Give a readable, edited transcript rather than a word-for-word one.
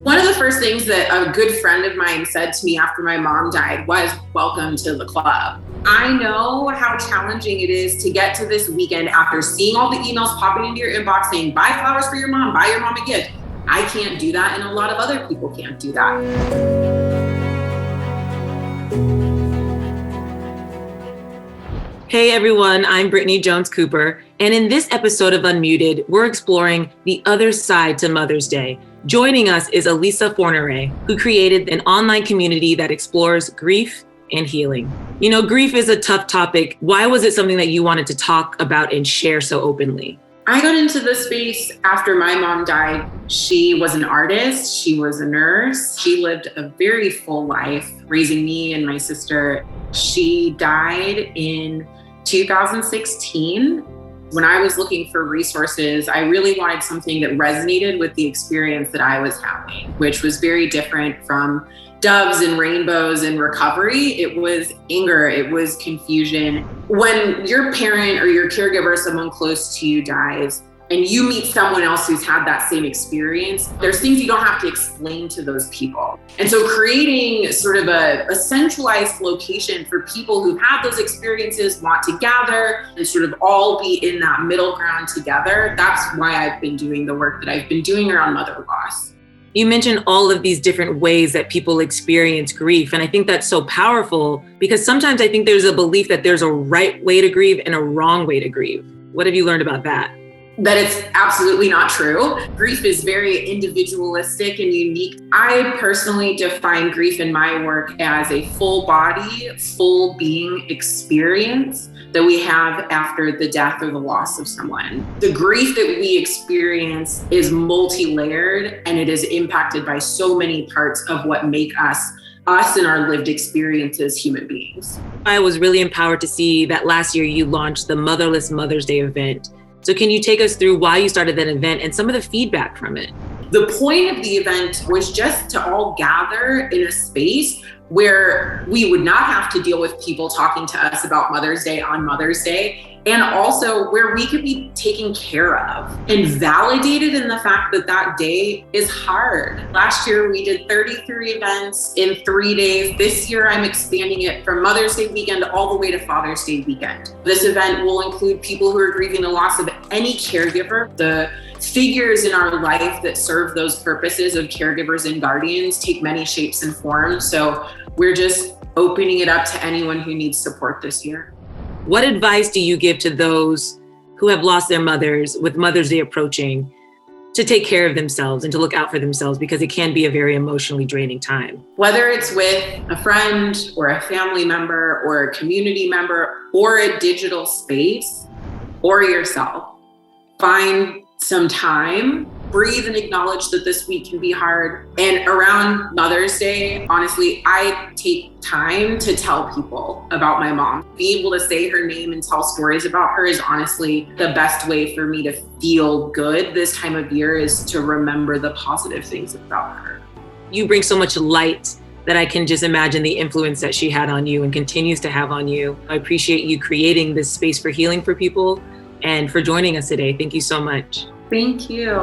One of the first things that a good friend of mine said to me after my mom died was, "Welcome to the club." I know how challenging it is to get to this weekend after seeing all the emails popping into your inbox saying, buy flowers for your mom, buy your mom a gift. I can't do that, and a lot of other people can't do that. Hey everyone, I'm Brittany Jones Cooper, and in this episode of Unmuted, we're exploring the other side to Mother's Day. Joining us is Alica Forneret, who created an online community that explores grief and healing. You know, grief is a tough topic. Why was it something that you wanted to talk about and share so openly? I got into this space after my mom died. She was an artist. She was a nurse. She lived a very full life, raising me and my sister. She died in 2016. When I was looking for resources, I really wanted something that resonated with the experience that I was having, which was very different from doves and rainbows and recovery. It was anger, it was confusion. When your parent or your caregiver, someone close to you dies, and you meet someone else who's had that same experience, there's things you don't have to explain to those people. And so creating sort of a centralized location for people who have those experiences, want to gather and sort of all be in that middle ground together, that's why I've been doing the work that I've been doing around mother loss. You mentioned all of these different ways that people experience grief. And I think that's so powerful because sometimes I think there's a belief that there's a right way to grieve and a wrong way to grieve. What have you learned about that? That it's absolutely not true. Grief is very individualistic and unique. I personally define grief in my work as a full body, full being experience that we have after the death or the loss of someone. The grief that we experience is multi-layered, and it is impacted by so many parts of what make us and our lived experience as human beings. I was really empowered to see that last year you launched the Motherless Mother's Day event. So can you take us through why you started that event and some of the feedback from it? The point of the event was just to all gather in a space where we would not have to deal with people talking to us about Mother's Day on Mother's Day, and also where we could be taken care of and validated in the fact that that day is hard. Last year, we did 33 events in 3 days. This year, I'm expanding it from Mother's Day weekend all the way to Father's Day weekend. This event will include people who are grieving the loss of any caregiver. The figures in our life that serve those purposes of caregivers and guardians take many shapes and forms. So we're just opening it up to anyone who needs support this year. What advice do you give to those who have lost their mothers with Mother's Day approaching to take care of themselves and to look out for themselves, because it can be a very emotionally draining time? Whether it's with a friend or a family member or a community member or a digital space or yourself, find some time, breathe, and acknowledge that this week can be hard. And around Mother's Day, honestly, I take time to tell people about my mom. Being able to say her name and tell stories about her is honestly the best way for me to feel good this time of year, is to remember the positive things about her. You bring so much light that I can just imagine the influence that she had on you and continues to have on you. I appreciate you creating this space for healing for people and for joining us today. Thank you so much. Thank you.